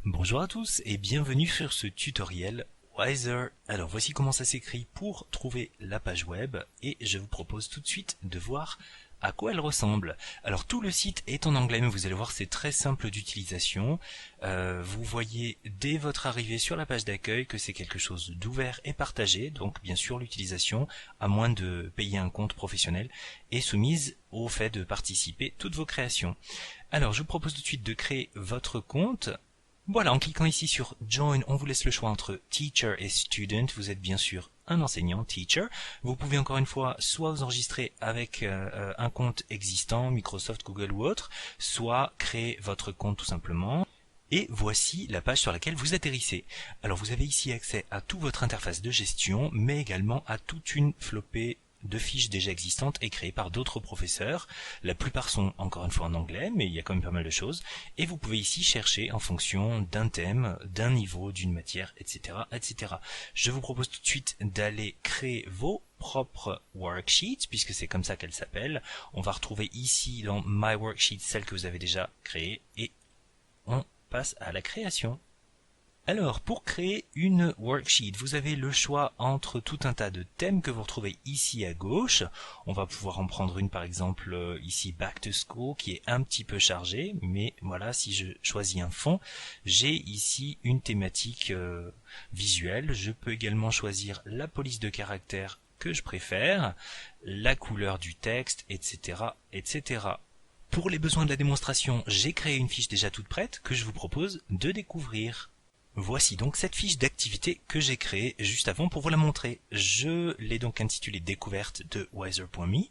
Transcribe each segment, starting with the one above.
Bonjour à tous et bienvenue sur ce tutoriel Wiser. Alors voici comment ça s'écrit pour trouver la page web et je vous propose tout de suite de voir à quoi elle ressemble. Alors tout le site est en anglais mais vous allez voir c'est très simple d'utilisation. Vous voyez dès votre arrivée sur la page d'accueil que c'est quelque chose d'ouvert et partagé, donc bien sûr l'utilisation, à moins de payer un compte professionnel, est soumise au fait de participer toutes vos créations. Alors je vous propose tout de suite de créer votre compte. Voilà, en cliquant ici sur Join, on vous laisse le choix entre Teacher et Student. Vous êtes bien sûr un enseignant, Teacher. Vous pouvez encore une fois soit vous enregistrer avec un compte existant, Microsoft, Google ou autre, soit créer votre compte tout simplement. Et voici la page sur laquelle vous atterrissez. Alors vous avez ici accès à toute votre interface de gestion, mais également à toute une flopée de fiches déjà existantes et créées par d'autres professeurs. La plupart sont encore une fois en anglais, mais il y a quand même pas mal de choses. Et vous pouvez ici chercher en fonction d'un thème, d'un niveau, d'une matière, etc., etc. Je vous propose tout de suite d'aller créer vos propres worksheets, puisque c'est comme ça qu'elles s'appellent. On va retrouver ici dans My Worksheet celle que vous avez déjà créée et on passe à la création. Alors, pour créer une worksheet, vous avez le choix entre tout un tas de thèmes que vous retrouvez ici à gauche. On va pouvoir en prendre une par exemple ici Back to School qui est un petit peu chargée, mais voilà, si je choisis un fond, j'ai ici une thématique visuelle. Je peux également choisir la police de caractère que je préfère, la couleur du texte, etc., etc. Pour les besoins de la démonstration, j'ai créé une fiche déjà toute prête que je vous propose de découvrir. Voici donc cette fiche d'activité que j'ai créée juste avant pour vous la montrer. Je l'ai donc intitulée Découverte de Wiser.me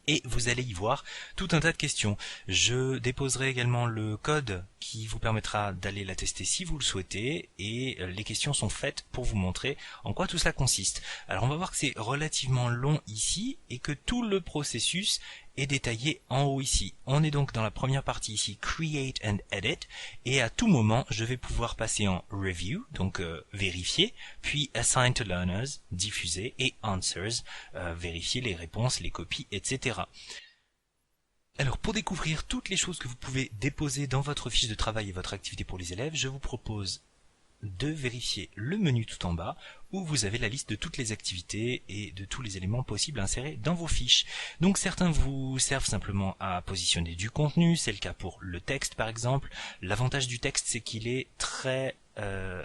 et vous allez y voir tout un tas de questions. Je déposerai également le code qui vous permettra d'aller la tester si vous le souhaitez et les questions sont faites pour vous montrer en quoi tout cela consiste. Alors on va voir que c'est relativement long ici et que tout le processus est détaillé en haut ici. On est donc dans la première partie ici, Create and Edit, et à tout moment, je vais pouvoir passer en Review, donc vérifier, puis Assign to Learners, diffuser, et Answers, vérifier les réponses, les copies, etc. Alors pour découvrir toutes les choses que vous pouvez déposer dans votre fiche de travail et votre activité pour les élèves, je vous propose de vérifier le menu tout en bas où vous avez la liste de toutes les activités et de tous les éléments possibles à insérer dans vos fiches. Donc certains vous servent simplement à positionner du contenu, c'est le cas pour le texte par exemple. L'avantage du texte c'est qu'il est très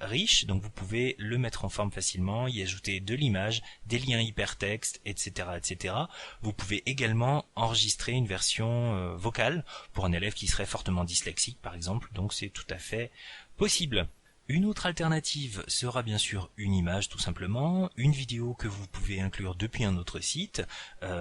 riche, donc vous pouvez le mettre en forme facilement, y ajouter de l'image, des liens hypertextes, etc., etc. Vous pouvez également enregistrer une version vocale pour un élève qui serait fortement dyslexique par exemple, donc c'est tout à fait possible. Une autre alternative sera bien sûr une image tout simplement, une vidéo que vous pouvez inclure depuis un autre site,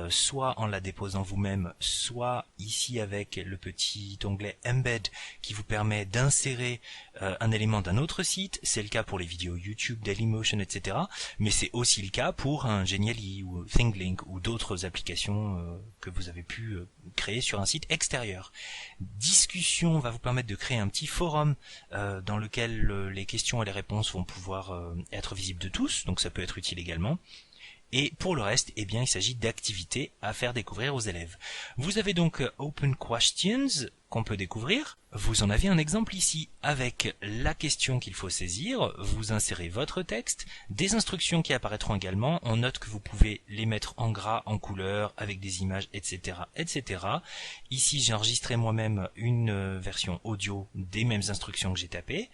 soit en la déposant vous-même, soit ici avec le petit onglet Embed qui vous permet d'insérer un élément d'un autre site. C'est le cas pour les vidéos YouTube, Dailymotion, etc. Mais c'est aussi le cas pour un Genially ou ThingLink ou d'autres applications que vous avez pu créer sur un site extérieur. Discussion va vous permettre de créer un petit forum dans lequel les questions et les réponses vont pouvoir être visibles de tous, donc ça peut être utile également. Et pour le reste, eh bien, il s'agit d'activités à faire découvrir aux élèves. Vous avez donc Open Questions qu'on peut découvrir. Vous en avez un exemple ici avec la question qu'il faut saisir. Vous insérez votre texte, des instructions qui apparaîtront également. On note que vous pouvez les mettre en gras, en couleur, avec des images, etc., etc. Ici, j'ai enregistré moi-même une version audio des mêmes instructions que j'ai tapées.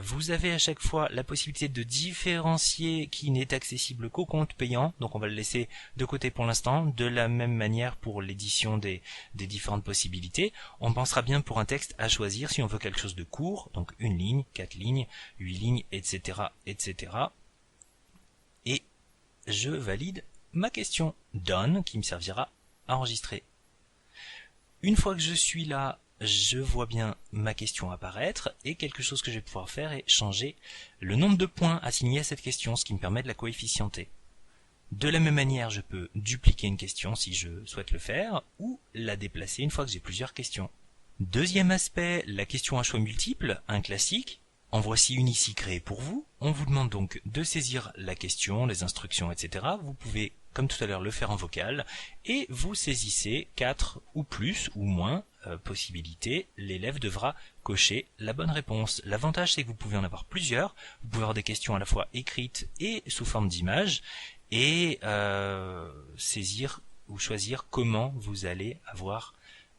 Vous avez à chaque fois la possibilité de différencier qui n'est accessible qu'au compte payant. Donc on va le laisser de côté pour l'instant. De la même manière pour l'édition des différentes possibilités. On pensera bien pour un texte à choisir si on veut quelque chose de court, donc une ligne, 4 lignes, 8 lignes, etc., etc. Et je valide ma question Done qui me servira à enregistrer. Une fois que je suis là, je vois bien ma question apparaître et quelque chose que je vais pouvoir faire est changer le nombre de points assignés à cette question, ce qui me permet de la coefficienter. De la même manière, je peux dupliquer une question si je souhaite le faire ou la déplacer une fois que j'ai plusieurs questions. Deuxième aspect, la question à choix multiples, un classique. En voici une ici créée pour vous. On vous demande donc de saisir la question, les instructions, etc. Vous pouvez, comme tout à l'heure, le faire en vocal et vous saisissez 4 ou plus ou moins possibilité, l'élève devra cocher la bonne réponse. L'avantage, c'est que vous pouvez en avoir plusieurs. Vous pouvez avoir des questions à la fois écrites et sous forme d'images et saisir ou choisir comment vous allez avoir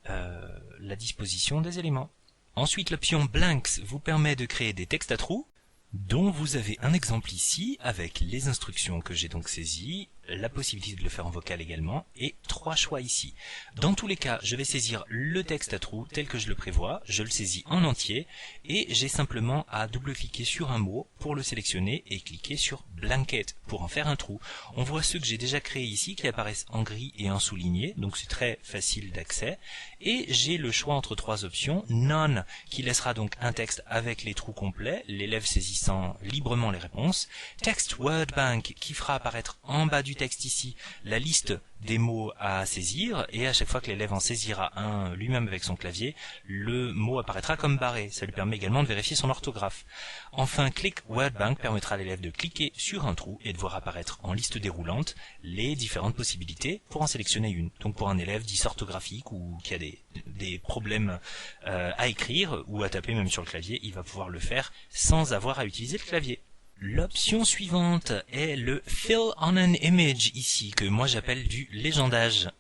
la disposition des éléments. Ensuite, l'option Blanks vous permet de créer des textes à trous, dont vous avez un exemple ici avec les instructions que j'ai donc saisies, la possibilité de le faire en vocal également, et 3 choix ici. Dans tous les cas, je vais saisir le texte à trous tel que je le prévois, je le saisis en entier, et j'ai simplement à double-cliquer sur un mot pour le sélectionner et cliquer sur Blanket pour en faire un trou. On voit ceux que j'ai déjà créés ici qui apparaissent en gris et en souligné, donc c'est très facile d'accès, et j'ai le choix entre 3 options, None qui laissera donc un texte avec les trous complets, l'élève saisissant librement les réponses, Text Word Bank qui fera apparaître en bas du texte ici la liste des mots à saisir, et à chaque fois que l'élève en saisira un lui-même avec son clavier, le mot apparaîtra comme barré. Ça lui permet également de vérifier son orthographe. Enfin, Click Word Bank permettra à l'élève de cliquer sur un trou et de voir apparaître en liste déroulante les différentes possibilités pour en sélectionner une. Donc pour un élève dysorthographique ou qui a des problèmes à écrire ou à taper même sur le clavier, il va pouvoir le faire sans avoir à utiliser le clavier. L'option suivante est le Fill on an Image ici, que moi j'appelle du légendage.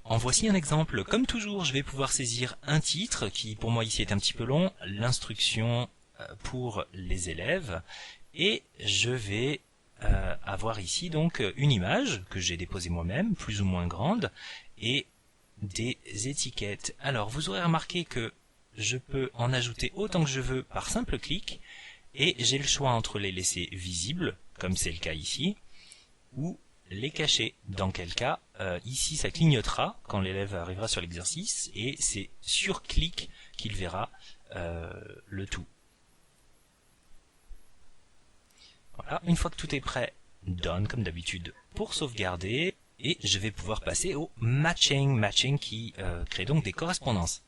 En voici un exemple. Comme toujours, je vais pouvoir saisir un titre, qui pour moi ici est un petit peu long, l'instruction pour les élèves, et je vais avoir ici donc une image que j'ai déposée moi-même, plus ou moins grande, et des étiquettes. Alors vous aurez remarqué que je peux en ajouter autant que je veux par simple clic, et j'ai le choix entre les laisser visibles, comme c'est le cas ici, ou les cacher. Dans quel cas, ici ça clignotera quand l'élève arrivera sur l'exercice, et c'est sur clic qu'il verra le tout. Voilà, une fois que tout est prêt, Done comme d'habitude pour sauvegarder, et je vais pouvoir passer au matching qui crée donc des correspondances.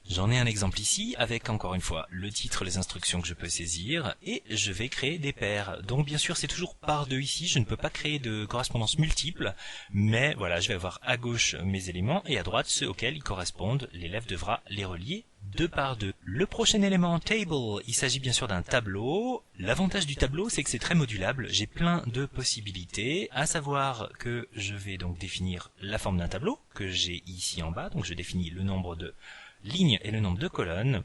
J'en ai un exemple ici avec encore une fois le titre, les instructions que je peux saisir, et je vais créer des paires. Donc bien sûr c'est toujours par 2 ici, je ne peux pas créer de correspondances multiples, mais voilà, je vais avoir à gauche mes éléments et à droite ceux auxquels ils correspondent. L'élève devra les relier 2 par 2. Le prochain élément, table, il s'agit bien sûr d'un tableau. L'avantage du tableau, c'est que c'est très modulable. J'ai plein de possibilités, à savoir que je vais donc définir la forme d'un tableau, que j'ai ici en bas. Donc je définis le nombre de lignes et le nombre de colonnes.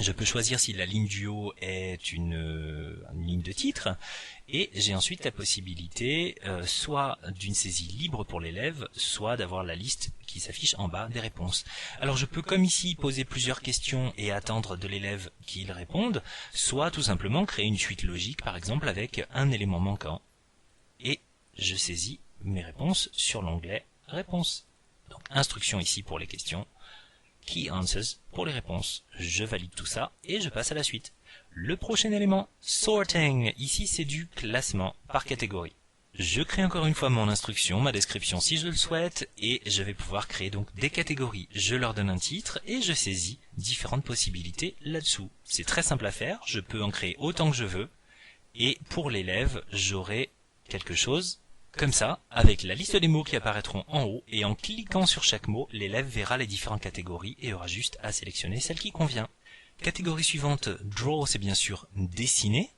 Je peux choisir si la ligne du haut est une ligne de titre, et j'ai ensuite la possibilité soit d'une saisie libre pour l'élève, soit d'avoir la liste qui s'affiche en bas des réponses. Alors je peux comme ici poser plusieurs questions et attendre de l'élève qu'il réponde, soit tout simplement créer une suite logique par exemple avec un élément manquant, et je saisis mes réponses sur l'onglet réponses. Donc instruction ici pour les questions, Key Answers pour les réponses. Je valide tout ça et je passe à la suite. Le prochain élément, Sorting. Ici, c'est du classement par catégorie. Je crée encore une fois mon instruction, ma description si je le souhaite, et je vais pouvoir créer donc des catégories. Je leur donne un titre et je saisis différentes possibilités là-dessous. C'est très simple à faire, je peux en créer autant que je veux, et pour l'élève, j'aurai quelque chose comme ça, avec la liste des mots qui apparaîtront en haut, et en cliquant sur chaque mot, l'élève verra les différentes catégories et aura juste à sélectionner celle qui convient. Catégorie suivante, Draw, c'est bien sûr dessiner.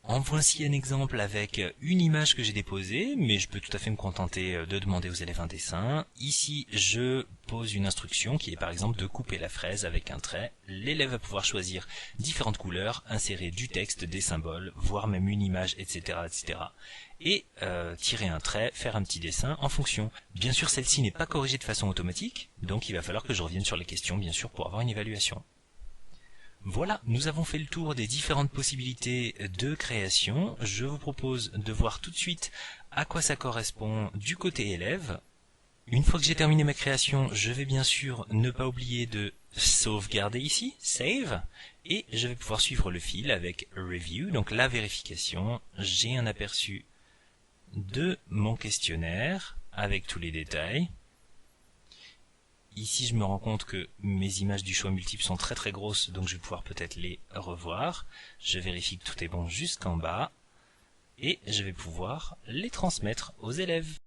En voici un exemple avec une image que j'ai déposée, mais je peux tout à fait me contenter de demander aux élèves un dessin. Ici, je pose une instruction qui est par exemple de couper la fraise avec un trait. L'élève va pouvoir choisir différentes couleurs, insérer du texte, des symboles, voire même une image, etc. etc. et tirer un trait, faire un petit dessin en fonction. Bien sûr, celle-ci n'est pas corrigée de façon automatique, donc il va falloir que je revienne sur les questions, bien sûr, pour avoir une évaluation. Voilà, nous avons fait le tour des différentes possibilités de création. Je vous propose de voir tout de suite à quoi ça correspond du côté élève. Une fois que j'ai terminé ma création, je vais bien sûr ne pas oublier de sauvegarder ici, Save, et je vais pouvoir suivre le fil avec Review, donc la vérification. J'ai un aperçu de mon questionnaire avec tous les détails. Ici, je me rends compte que mes images du choix multiple sont très très grosses, donc je vais pouvoir peut-être les revoir. Je vérifie que tout est bon jusqu'en bas, et je vais pouvoir les transmettre aux élèves.